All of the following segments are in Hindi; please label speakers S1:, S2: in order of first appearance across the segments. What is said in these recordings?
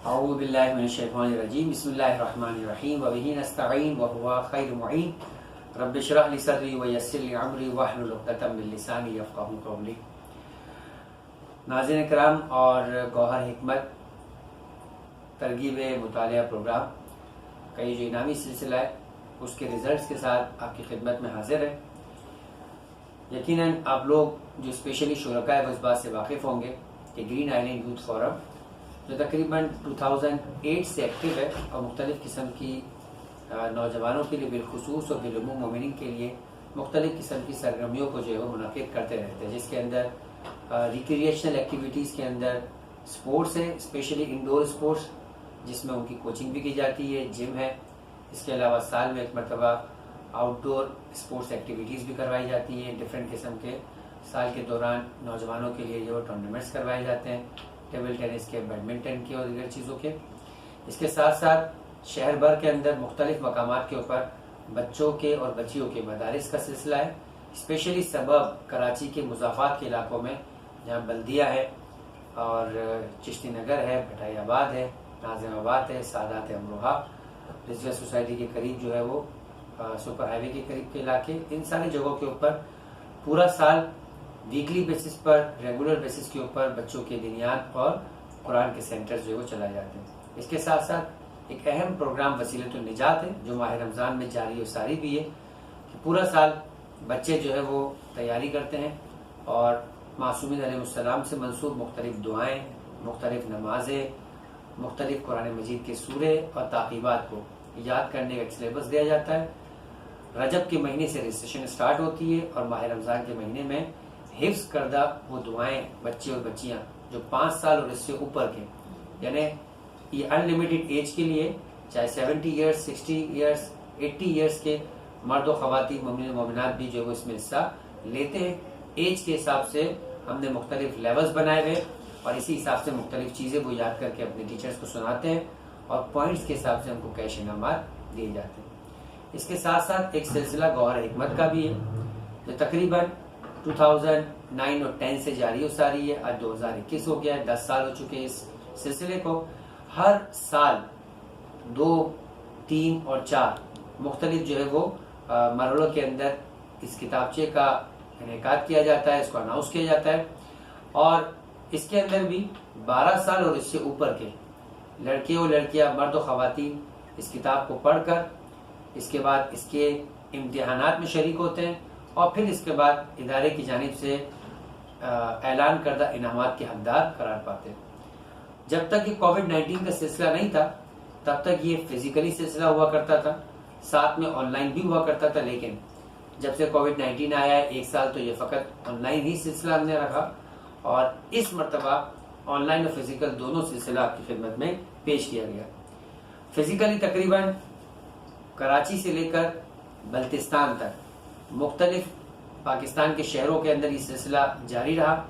S1: औज़ु बिल्लाहि मिनश्शैतानिर्रजीम बिस्मिल्लाहिर्रहमानिर्रहीम व बिही नस्तईन व हुवा खैरुल मुईन रब्बि इश्रह ली सदरी व यस्सिर ली अमरी वहलुल उक़दतम मिन लिसानी यफ़क़हू क़ौली। नाज़रीन किराम और गौहर हिकमत तरगीब मुतालिया प्रोग्राम का ये जो इनामी सिलसिला है उसके रिज़ल्ट्स के साथ आपकी खिदमत में हाजिर है। यकीनन आप लोग जो स्पेशली शुरका है वो इस बात से वाकिफ़ होंगे कि ग्रीन आइलैंड यूथ फोरम जो तकरीबन 2008 से एक्टिव है और मुख्तलिफ़ किस्म की नौजवानों के लिए बिलखुसूस और बिलुमूम मोमिनीन के लिए मुख्तलिफ़ किस्म की सरगर्मियों को जो है वो मुनक़िद करते रहते हैं, जिसके अंदर रिक्रिएशनल एक्टिविटीज़ के अंदर स्पोर्ट्स है, स्पेशली इंडोर स्पोर्ट्स जिसमें उनकी कोचिंग भी की जाती है, जिम है। इसके अलावा साल में एक मरतबा आउटडोर स्पोर्ट्स एक्टिविटीज़ भी करवाई जाती हैं। डिफरेंट किस्म के साल के दौरान नौजवानों के लिए जो टूर्नामेंट्स करवाए जाते हैं, टेबल टेनिस के, बैडमिंटन के और दीगर चीज़ों के। इसके साथ साथ शहर भर के अंदर मुख्तलिफ मकामात के ऊपर बच्चों के और बच्चियों के मदारिस का सिलसिला है, स्पेशली सबब कराची के मुज़ाफ़ात के इलाकों में जहाँ बल्दिया है और चिश्ती नगर है, भटाइयाबाद है, नाज़िमाबाद है, सादात अमरोहा, रिजवा सोसाइटी के करीब जो है वो सुपर हाईवे के करीब के इलाके, इन सारी जगहों के ऊपर पूरा साल वीकली बेसिस पर, रेगुलर बेसिस के ऊपर बच्चों के दिनियात और कुरान के सेंटर्स जो है वो चलाए जाते हैं। इसके साथ साथ एक अहम प्रोग्राम वसीलतुन निजात है जो माह रमज़ान में जारी और सारी भी है कि पूरा साल बच्चे जो है वो तैयारी करते हैं और मासूमीन अलैहिस्सलाम से मंसूब मुख्तलिफ दुआएँ, मुख्तलिफ नमाजें, मुख्तलिफ कुरान मजीद के सूरे और ताक़ीबात को याद करने का एक सिलेबस दिया जाता है। रजब के महीने से रजिस्ट्रेशन स्टार्ट होती है और माह रमज़ान के महीने में हिफ्ज़ करदा वो दुआएं बच्चे और बच्चियां जो 5 साल और इससे ऊपर के, यानी ये अनलिमिटेड एज के लिए, चाहे 70 ईयर्स, 60 ईयर्स, 80 ईयर्स के मर्द और ख़वातीन मोमिन मोमिनात भी जो वो इसमें हिस्सा लेते हैं। एज के हिसाब से हमने मुख्तलिफ लेवल्स बनाए हुए और इसी हिसाब से मुख्तलिफ चीज़ें वो याद करके अपने टीचर्स को सुनाते हैं और पॉइंट्स के हिसाब से हमको कैश इनामात दिए जाते हैं। इसके साथ साथ एक सिलसिला गौहर हिकमत का भी है जो तकरीबन 2009 और 10 से जारी हो सारी है। आज 2021 हो गया है, 10 साल हो चुके हैं इस सिलसिले को। हर साल 2, 3 और 4 मुख्तलिफ जो है वो मरहलों के अंदर इस किताबचे का इनेकाद किया जाता है, इसको अनाउंस किया जाता है और इसके अंदर भी 12 साल और इससे ऊपर के लड़के और लड़कियां, मर्द और ख़वातीन इस किताब को पढ़कर इसके बाद इसके इम्तिहानात में शरीक होते हैं और फिर इसके बाद इदारे की जानिब से ऐलान करदा इनामात के हकदार करार पाते हैं। जब तक ये कोविड-19 का सिलसिला नहीं था तब तक ये फिजिकली सिलसिला हुआ करता था, साथ में ऑनलाइन भी हुआ करता था, लेकिन जब से कोविड-19 आया है 1 साल तो ये फ़कत ऑनलाइन ही सिलसिला हमने रखा और इस मरतबा ऑनलाइन और फिजिकल दोनों सिलसिला आपकी खिदमत में पेश किया गया। फिजिकली तकरीबन कराची से लेकर बल्तिस्तान तक मुख्तलिफ पाकिस्तान के शहरों के अंदर ये सिलसिला जारी रहा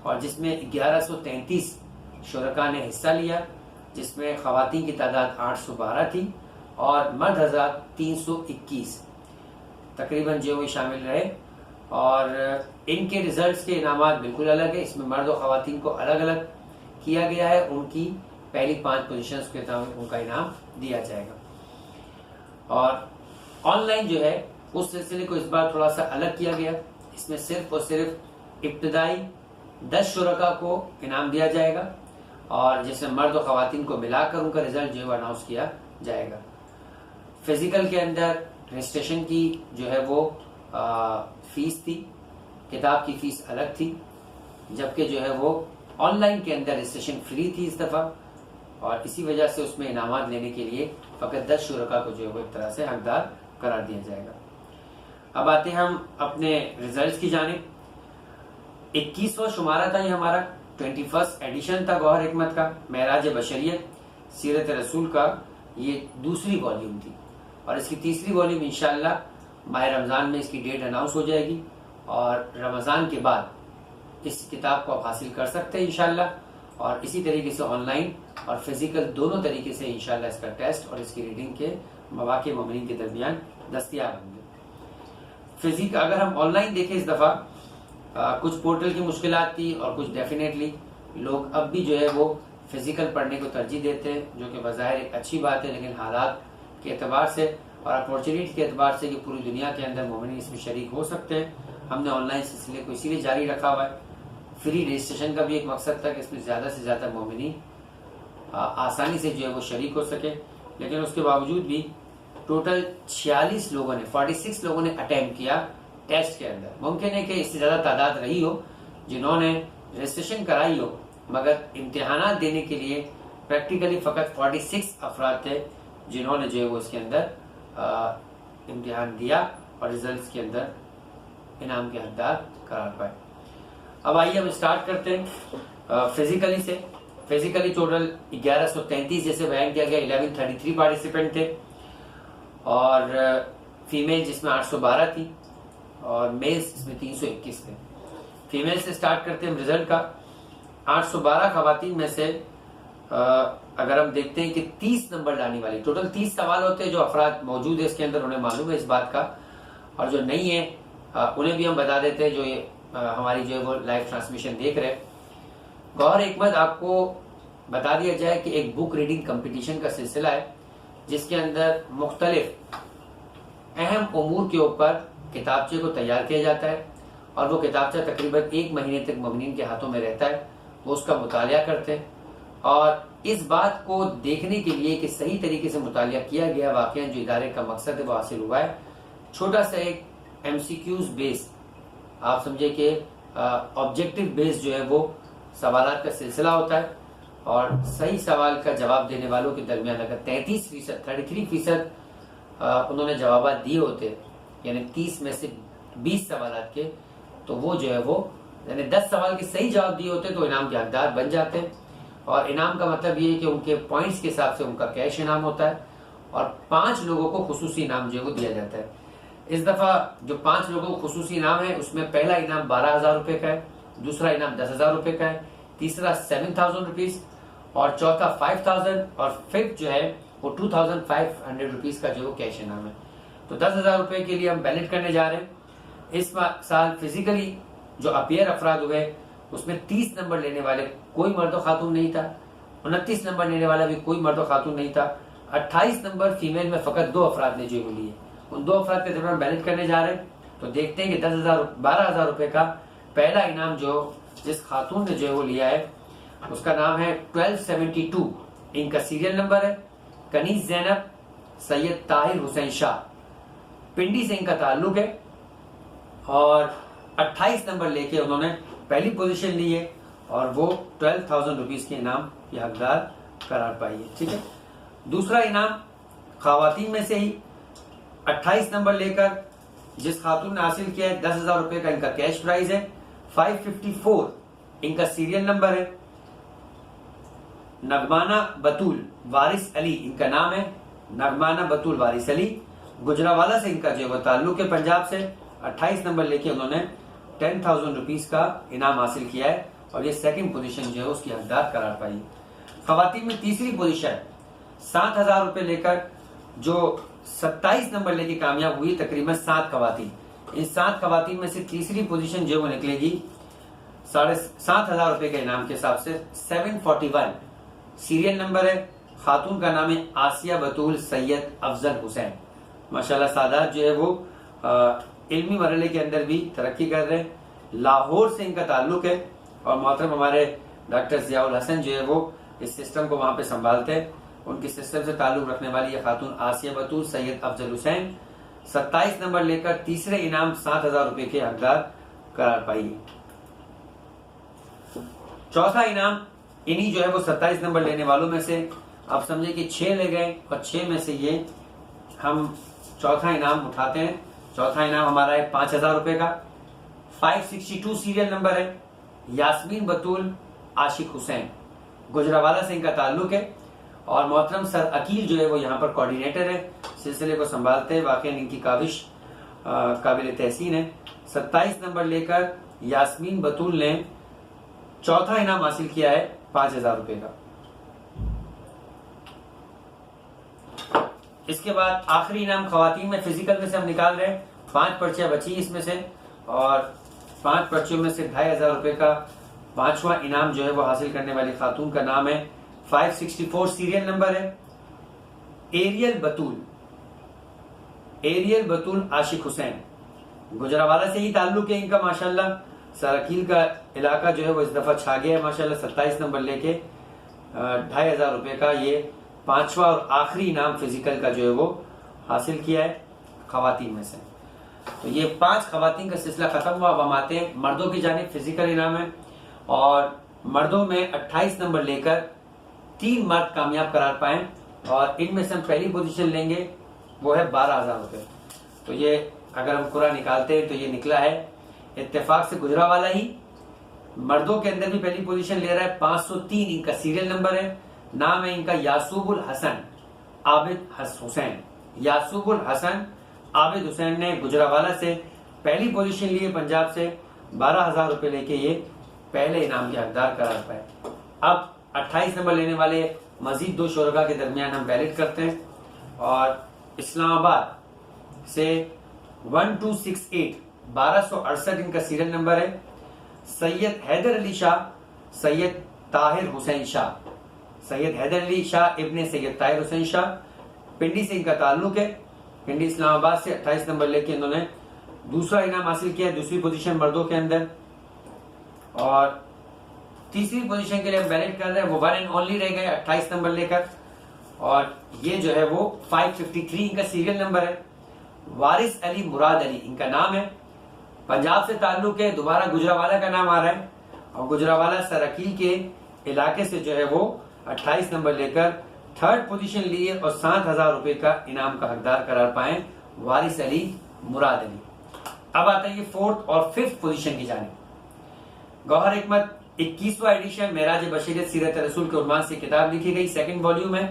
S1: और जिसमें 1133 शुरका ने हिस्सा लिया, जिसमें ख़वातीन की तादाद 812 थी और मर्द हज़रात 321 तकरीबन जो वो शामिल रहे और इनके रिजल्ट्स के इनामात बिल्कुल अलग है। इसमें मर्द और ख़वातीन को अलग अलग किया गया है, उनकी पहली 5 पोजीशंस के तहत उनका इनाम दिया जाएगा। और ऑनलाइन जो है उस सिलसिले को इस बार थोड़ा सा अलग किया गया। इसमें सिर्फ और सिर्फ इब्तदाई 10 शुरका को इनाम दिया जाएगा और जिसमें मर्द और ख़वातीन को मिलाकर उनका रिजल्ट जो है अनाउंस किया जाएगा। फिजिकल के अंदर रजिस्ट्रेशन की जो है वो फीस थी, किताब की फीस अलग थी, जबकि जो है वो ऑनलाइन के अंदर रजिस्ट्रेशन फ्री थी इस दफ़ा और इसी वजह से उसमें इनामात लेने के लिए फ़कत 10 शुरका को जो है वो एक तरह से हकदार करार दिया जाएगा। अब आते हैं हम अपने रिजल्ट्स की जानिब। 21वां शुमारा था ये हमारा, 21st एडिशन था गौहर हिकमत का। महराज बशरियत सीरत रसूल का ये दूसरी वॉल्यूम थी और इसकी तीसरी वॉल्यूम इंशाअल्लाह माह रमज़ान में इसकी डेट अनाउंस हो जाएगी और रमज़ान के बाद इस किताब को आप हासिल कर सकते हैं इंशाअल्लाह। और इसी तरीके से ऑनलाइन और फिजिकल दोनों तरीके से इंशाअल्लाह इसका टेस्ट और इसकी रीडिंग के मौके मोमिनीन के दरमियान दस्तयाब होंगे। फिजिक अगर हम ऑनलाइन देखें इस दफ़ा कुछ पोर्टल की मुश्किलात थी और कुछ डेफिनेटली लोग अब भी जो है वो फिजिकल पढ़ने को तरजीह देते हैं, जो कि बज़ाहिर एक अच्छी बात है, लेकिन हालात के एतबार से और अपॉर्चुनिटी के एतबार से कि पूरी दुनिया के अंदर मोमिन इसमें शरीक हो सकते हैं, हमने ऑनलाइन सिलसिले को इसीलिए जारी रखा हुआ है। फ्री रजिस्ट्रेशन का भी एक मकसद था कि इसमें ज़्यादा से ज़्यादा मोमिन आसानी से जो है वो शरीक हो सके। लेकिन उसके बावजूद भी टोटल 46 लोगों ने 46 लोगों ने अटेम्प्ट किया टेस्ट के अंदर। मुमकिन है कि इससे ज़्यादा तादाद रही हो जिन्होंने रजिस्ट्रेशन कराई हो, मगर इम्तिहानात देने के लिए प्रैक्टिकली फ़कत 46 अफराद थे जिन्होंने जो है वो इसके अंदर इम्तिहान दिया और रिजल्ट्स के अंदर इनाम के हकदार करार पाए। अब आइए हम स्टार्ट करते हैं फिजिकली से। फिजिकली टोटल 1133 जैसे बयान किया गया, 1133 पार्टिसिपेंट थे और फीमेल जिसमें 812 थी और मेल्स इसमें 321 थे। फीमेल से स्टार्ट करते हैं हम रिजल्ट का। 812 खवातीन में से अगर हम देखते हैं कि 30 नंबर लाने वाली, टोटल 30 सवाल होते हैं जो अफराद मौजूद है इसके अंदर, उन्हें मालूम है इस बात का, और जो नहीं है उन्हें भी हम बता देते हैं जो ये हमारी जो है वो लाइव ट्रांसमिशन देख रहे हैं। गौहर हिकमत आपको बता दिया जाए कि एक बुक रीडिंग कंपटीशन का सिलसिला है जिसके अंदर मुख्तलिफ अहम उमूर के ऊपर किताबचे को तैयार किया जाता है और वो किताबचा तकरीबन 1 महीने तक मुमिनीन के हाथों में रहता है। वो उसका मुतालिया करते हैं और इस बात को देखने के लिए कि सही तरीके से मुतालिया किया गया, वाकई जो इदारे का मकसद है वो हासिल हुआ है। छोटा सा एक MCQs बेस, आप समझे कि ऑब्जेक्टिव बेस जो है वो सवालात का सिलसिला होता है और सही सवाल का जवाब देने वालों के दरमियान अगर 33% उन्होंने जवाब दिए होते, यानी 30 में से 20 सवालात के, तो वो जो है वो यानी 10 सवाल के सही जवाब दिए होते तो इनाम के हकदार बन जाते हैं। और इनाम का मतलब ये है कि उनके पॉइंट्स के हिसाब से उनका कैश इनाम होता है और 5 लोगों को खुसूसी इनाम जो है वो दिया जाता है। इस दफा जो 5 लोगों को खुसूसी इनाम है उसमें पहला इनाम 12,000 रुपए का है, दूसरा इनाम 10,000 रुपए का है, तीसरा 7,000 रुपीज और चौथा 5,000 और फिफ्थ जो है वो 2,500 रुपीज का जो कैश इनाम है। तो 10,000 रुपए के लिए हम बैलेट करने जा रहे हैं। इस साल फिजिकली जो अपियर अफराद हुए उसमें 30 नंबर लेने वाले कोई मर्द खातून नहीं था, 29 नंबर लेने वाला भी कोई मर्द खातून नहीं था, 28 नंबर फीमेल में फकत 2 अफराद ने जो लिए। उन 2 अफराद के दरमियान बैलेट करने जा रहे हैं। तो देखते हैं कि 12,000 रुपए का पहला इनाम जो जिस खातून ने जो है वो लिया है उसका नाम है 1272, इनका सीरियल नंबर है कनीज जैनब सैयद ताहिर हुसैन शाह, पिंडी से इनका ताल्लुक है और 28 नंबर लेके उन्होंने पहली पोजीशन ली है और वो 12,000 रुपीज के इनाम की हकदार करार पाई है। ठीक है, दूसरा इनाम खवातीन में से ही 28 नंबर लेकर जिस खातून ने हासिल किया है 10,000 रुपए का इनका कैश प्राइज है, 554 इनका सीरियल नंबर है, नगमाना बतूल वारिस अली इनका नाम है, नगमाना बतूल वारिस अली, गुजरावाला से इनका जो ताल्लुक है पंजाब से। 28 नंबर लेके उन्होंने 10,000 रुपीज का इनाम हासिल किया है और ये सेकंड पोजीशन जो है उसकी हकदार करार पाई। खवातीन में तीसरी पोजीशन 7,000 रुपए लेकर जो 27 नंबर लेके कामयाब हुई, तकरीबन 7 खवातीन। इन 7 खवातीन में से तीसरी पोजीशन जो वो निकलेगी 7,500 रुपए के इनाम के हिसाब से 741 सीरियल नंबर है, खातून का नाम है आसिया बतूल सैयद अफजल हुसैन। माशाल्लाह सादात जो है वो इल्मी मरहले के अंदर भी तरक्की कर रहे हैं। लाहौर से इनका ताल्लुक है और मोहतरम हमारे डॉक्टर जियाउल हसन जो है वो इस सिस्टम को वहां पे संभालते हैं। उनकी सिस्टम से ताल्लुक रखने वाली ये खातून आसिया बतूल सैयद अफजल हुसैन 27 नंबर लेकर तीसरे इनाम 7,000 रुपए के हकदार करार पाई। चौथा इनाम इन्हीं जो है वो 27 नंबर लेने वालों में से आप समझे कि 6 ले गए और 6 में से ये हम चौथा इनाम उठाते हैं। चौथा इनाम हमारा है 5,000 रुपए का, 562 सीरियल नंबर है, यास्मीन बतूल आशिक हुसैन, गुजरावाला से इनका ताल्लुक है और मोहतरम सर अकील जो है वो यहाँ पर कोऑर्डिनेटर है, सिलसिले को संभालते हैं। वाकई इनकी काबिश काबिल तहसीन है। 27 नंबर लेकर यास्मीन बतूल ने चौथा इनाम हासिल किया है 5,000 रुपए का। इसके बाद आखिरी इनाम खवातीन में फिजिकल में से हम निकाल रहे हैं। 5 पर्चियां बची इसमें से और 5 पर्चियों में से 2,500 रुपए का 5वां इनाम जो है वो हासिल करने वाली खातून का नाम है 564 सीरियल नंबर है। एरियल बतूल आशिक हुसैन, गुजरावाला से ही ताल्लुक है इनका माशाल्लाह। सराकील का इलाका जो है वो इस दफा छा गया है माशाल्लाह। 27 नंबर लेके 2500 रुपए का ये 5वां और आखिरी इनाम फिजिकल का जो है वो हासिल किया है खवातीन में से। तो ये 5 खवातीन का सिलसिला खत्म हुआ। अब हम आते हैं मर्दों की जानिब। फिजिकल इनाम है और मर्दों में 28 नंबर लेकर 3 मर्द कामयाब करार पाए और इनमें से हम पहली पोजीशन लेंगे, वो है 12,000 रुपए। तो ये अगर हम कुरा निकालते हैं तो ये निकला है इत्तेफाक से गुजरावाला ही मर्दों के अंदर भी पहली पोजीशन ले रहा है। 503 इनका सीरियल नंबर है। नाम है इनका यासूबुल हसन आबिद हुसैन। यासूबुल हसन आबिद हुसैन ने गुजरावाला से पहली पोजीशन ली है। पंजाब से 12,000 रुपए लेके ये पहले इनाम के हकदार करार पाए। अब 28 नंबर लेने वाले मजीद 2 शुरका के दरमियान हम बैलेट करते हैं और इस्लामाबाद से 1268 1268 इनका सीरियल नंबर है। सैयद हैदर अली शाह सैयद ताहिर हुसैन शाह, सैयद हैदर अली शाह इब्ने सैयद ताहिर हुसैन शाह, पिंडी से इनका ताल्लुक है। पिंडी इस्लामाबाद से 28 नंबर लेके इन्होंने दूसरा इनाम हासिल किया, दूसरी पोजीशन मर्दों के अंदर। और तीसरी पोजीशन के लिए हम बैलेट कर रहे हैं, वो वन एंड ओनली रह गए 28 नंबर लेकर और ये जो है वो 553 इनका सीरियल नंबर है। वारिस अली मुराद अली इनका नाम है, पंजाब से ताल्लुक है। दोबारा गुजरावाला का नाम आ रहा है और गुजरावाला सराकील के इलाके से जो है वो 28 नंबर लेकर 3rd पोजीशन लिए और 7,000 रुपए का इनाम का हकदार करार पाए वारिस अली मुराद अली। अब आता है ये 4th और 5th पोजीशन की जानिब। गौहर हिकमत 21वां एडिशन मेराज बशीरत सीरत रसूल के उन्वान से किताब लिखी गई, 2nd वॉल्यूम है।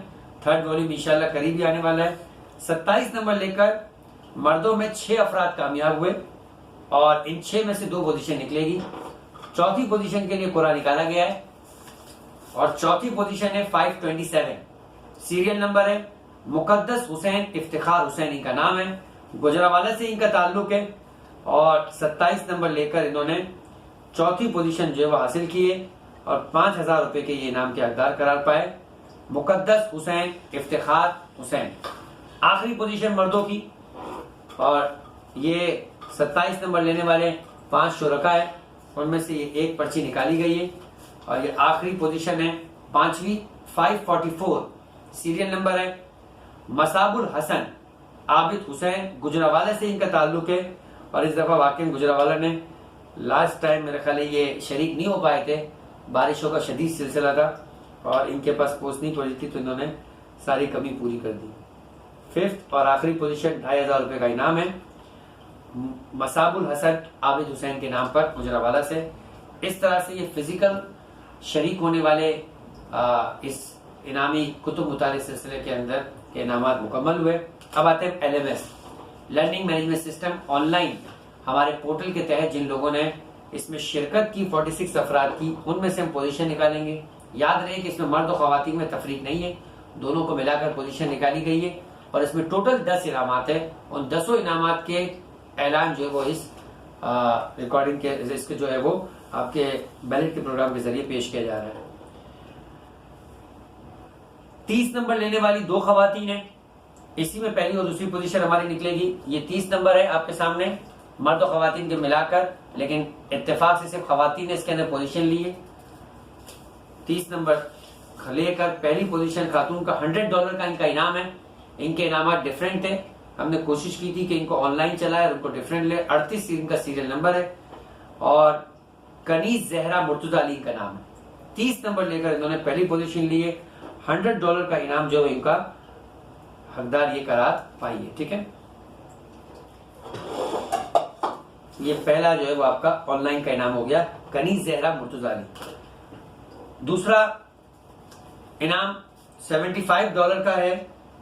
S1: 3rd वॉल्यूम इंशाल्लाह करीब ही आने वाला है। 27 नंबर लेकर मर्दों में 6 अफराद कामयाब हुए और इन 6 में से 2 पोजीशन निकलेगी। चौथी पोजीशन के लिए पूरा निकाला गया है और चौथी पोजीशन है 527 सीरियल नंबर है। मुकद्दस हुसैन इफ्तिखार हुसैन इनका नाम है, गुजरावाला से इनका ताल्लुक है और 27 नंबर लेकर इन्होंने चौथी पोजीशन जो है वो हासिल की है और 5,000 रुपए के ये इनाम के हकदार करार पाए मुकद्दस हुसैन इफ्तिखार हुसैन। आखिरी पोजीशन मर्दों की और ये 27 नंबर लेने वाले 5 शुरका है, उनमें से ये एक पर्ची निकाली गई है और ये आखिरी पोजीशन है 5वीं 544 सीरियल नंबर है। मसाबुल हसन आबिद हुसैन, गुजरावाला से इनका ताल्लुक है और इस दफा वाकई गुजरावाला ने लास्ट टाइम मेरे ख्याल ये शरीक नहीं हो पाए थे, बारिशों का शदीद सिलसिला था और इनके पास पोस्ट नहीं पड़ी थी तो इन्होंने सारी कमी पूरी कर दी। 5th और आखिरी पोजीशन 2,500 रुपए का इनाम है मसाबुल हसन आबिद हुसैन के नाम पर गुजरावाला से। इस तरह से ये फिजिकल शरीक होने वाले इस इनामी कुतुब मुताले सिलसिले के अंदर के इनामात मुकम्मल हुए। अब आते हैं LMS learning management system online हमारे पोर्टल के तहत जिन लोगों ने इसमें शिरकत की 46 अफराद की, उनमें से हम पोजीशन निकालेंगे। याद रहे कि इसमें मर्द और खवातीन में तफरीक नहीं है, दोनों को मिलाकर पोजीशन निकाली गई है और इसमें टोटल 10 इनामात है। उन 10 इनामात के ऐलान जो है वो इस रिकॉर्डिंग के इसके जो है वो आपके बैलेट के प्रोग्राम के जरिए पेश किया जा रहा है। 30 नंबर लेने वाली 2 खवातीन है, इसी में पहली और दूसरी पोजीशन हमारी निकलेगी। ये 30 नंबर है आपके सामने, मर्द और खवातीन के मिलाकर, लेकिन इत्तेफाक से सिर्फ खवातीन ने इसके अंदर पोजीशन ली है। 30 नंबर लेकर पहली पोजीशन खातून का $100 का इनका इनाम है। इनके इनामात डिफरेंट थे, हमने कोशिश की थी कि इनको ऑनलाइन चलाए और उनको डिफरेंट ले। 38 इनका सीरियल नंबर है और कनीज जहरा मुर्तजा अली का नाम है। 30 नंबर लेकर इन्होंने पहली पोजीशन ली है। $100 का इनाम जो इनका हकदार ये करार पाई है। ठीक है, ये पहला जो है वो आपका ऑनलाइन का इनाम हो गया, कनीज जहरा मुर्तजा अली। दूसरा इनाम $75 का है।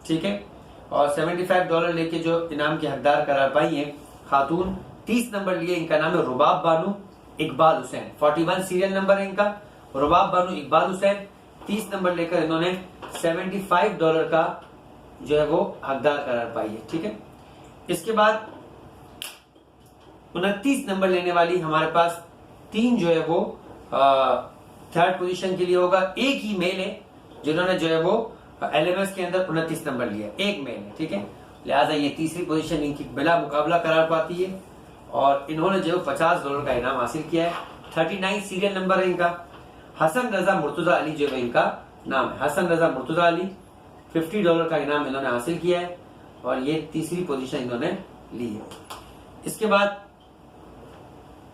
S1: ठीक है, और $75 लेके जो इनाम के हकदार करार पाई है खातून, 30 नंबर लिए, इनका नाम है रुबाब बानू इकबाल हुसैन। 41 सीरियल नंबर है इनका, रुबाब बानू इकबाल हुसैन। 30 नंबर लेकर इन्होंने $75 का जो है वो हकदार करार पाई है। ठीक है, इसके बाद 29 नंबर लेने वाली हमारे पास 3 जो है वो 3rd पोजीशन के लिए होगा। एक ही मेल है जिन्होंने जो है वो LMS के अंदर 29 नंबर लिया, एक मेल है, ठीक है। लिहाजा ये तीसरी पोजीशन इनकी बिला मुकाबला करार पाती है और इन्होंने जो $50 का इनाम हासिल किया है। 39 सीरियल नंबर है इनका। हसन रजा मुर्तजा अली जो है इनका नाम है, हसन रजा मुर्तजा अली। $50 का इनाम इन्होंने हासिल किया है और ये तीसरी पोजीशन इन्होंने ली है। इसके बाद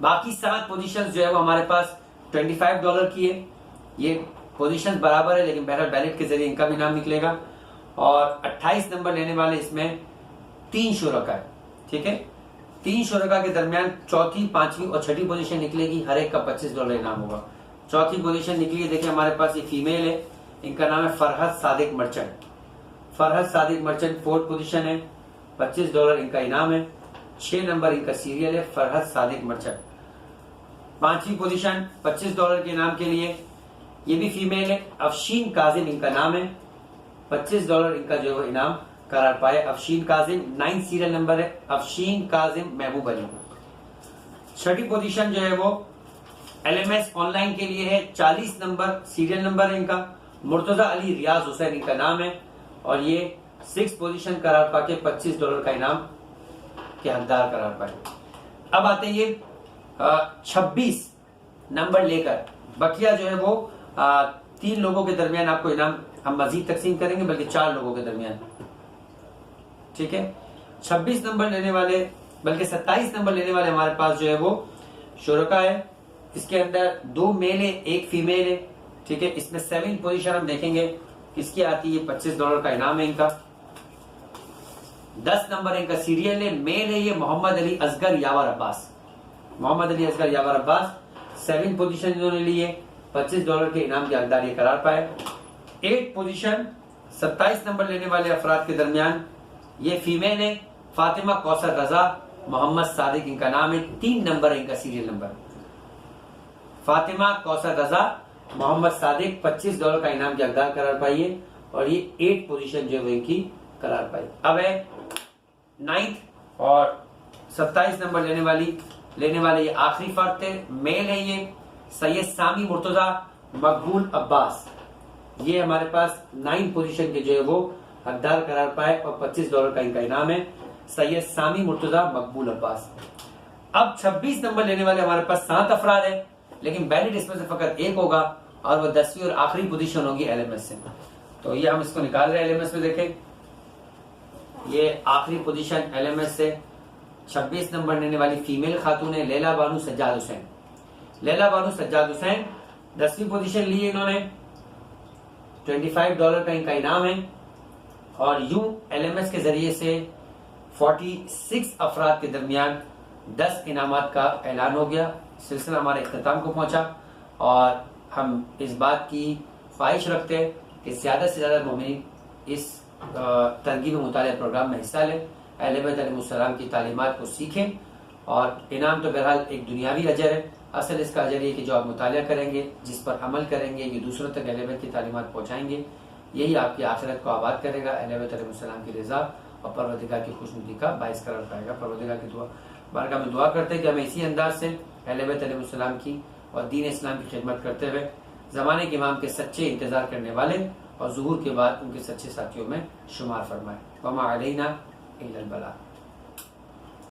S1: बाकी 7 पोजीशंस जो है वो हमारे पास $25 की है। ये पोजीशंस बराबर है लेकिन बहरहाल बैलेट के जरिए इनका भी नाम निकलेगा। और 28 नंबर लेने वाले इसमें 3 शुरका है, ठीक है। 3 शुरका के दरमियान चौथी, पांचवी और छठी पोजीशन निकलेगी, हर एक का $25 इनाम होगा। चौथी पोजीशन निकली है, देखिए हमारे पास ये फीमेल है, इनका नाम है Farhat Sadiq merchant. Farhat Sadiq merchant 4th position है, $25 इनका इनाम है। 6 नंबर इनका सीरियल है, फरहत सादिक मर्चेंट। 5वीं पोजीशन $25 के इनाम के लिए, ये भी फीमेल है, अफशीन काजिम इनका नाम है। $25 इनका जो है इनाम करार पाए। अफशीन काजिम 9 सीरियल नंबर है, अफशीन काजिम महबूब अली। छठी पोजीशन जो है वो LMS ऑनलाइन के लिए है, 40 नंबर सीरियल नंबर है इनका, मुर्तजा अली रियाज हुसैन इनका नाम है और ये 6 पोजीशन करार पाके $25 का इनाम के हकदार करार पाए। अब आते हैं ये 26 नंबर लेकर बकिया जो है वो 3 लोगों के दरमियान आपको इनाम हम मजीद तकसीम करेंगे, बल्कि 4 लोगों के दरमियान, ठीक है। 26 नंबर लेने वाले, बल्कि 27 नंबर लेने वाले हमारे पास जो है वो शुरका है। इसके अंदर 2 मेल है, 1 फीमेल है, ठीक है। इसमें 7th पोजीशन हम देखेंगे किसकी आती है, $25 का इनाम है इनका। 10 नंबर इनका सीरियल है, मेल है ये मोहम्मद अली असगर यावर अब्बास। मोहम्मद अली असगर यावर अब्बास 7th पोजीशन इन्होंने ली है, $25 के इनाम की हकदार ये करार पाए। 8th पोजीशन 27 नंबर लेने वाले अफराद के दरमियान, ये फीमेल है, फातिमा कौसर रजा मोहम्मद सादिक इनका नाम है। 3 नंबर है इनका सीरियल नंबर, फातिमा कौसर रजा मोहम्मद सादिक, $25 का इनाम की हकदार करार पाई है और ये 8th पोजीशन जो है इनकी करार पाई। अब है 9th और 27 नंबर लेने वाले ये आखिरी फर्द थे, मेल है ये सैयद सामी मुर्तजा मकबूल अब्बास। ये हमारे पास 9th पोजीशन के जो है वो हकदार करार पाए और $25 का इनका इनाम है, सैयद सामी मुर्तजा मकबूल अब्बास। अब 26 नंबर लेने वाले हमारे पास 7 अफराद है, लेकिन बैलेट इसमें से फकत एक होगा और वो 10वीं और आखिरी पोजीशन होगी LMS से। तो ये हम इसको निकाल रहे हैं LMS में। देखें ये आखिरी पोजीशन LMS से 26 नंबर लेने वाली फीमेल खातून है लैला बानू सज्जाद हुसैन। लैला बानू सज्जाद हुसैन 10वीं पोजीशन ली है इन्होंने, $25 का इनका इनाम है और यूं LMS के जरिए से 46 अफराद के दरमियान 10 इनामात का ऐलान हो गया। सिलसिला हमारे इख्तिताम को पहुंचा और हम इस बात की ख्वाहिश रखते हैं कि ज्यादा से ज्यादा मोमिन इस तरगीब मुतालिया प्रोग्राम में हिस्सा लें, अहले बैत अलैहिस्सलाम की तालीमात को सीखें और इनाम तो बहरहाल एक दुनियावी अजर है, असल इसका अजर ये कि जो आप मुतालिया करेंगे, जिस पर अमल करेंगे, ये दूसरों तक अहले बैत की तालीमात पहुंचाएंगे, यही आपकी आखिरत को आबाद करेगा, अहले बैत अलैहिस्सलाम की रज़ा और परवरदिगार की खुशनुदी का बाइस करार पाएगा। परवरदिगार की बारगाह में दुआ करते हैं कि हमें इसी अंदाज से अहले बैत अलैहिस्सलाम की और दीन इस्लाम की खिदमत करते हुए ज़माने के इमाम के सच्चे इंतजार करने वाले और ज़ुहूर के बाद उनके सच्चे साथियों में शुमार फरमाए। वमा अलैना इल्लल बलाग।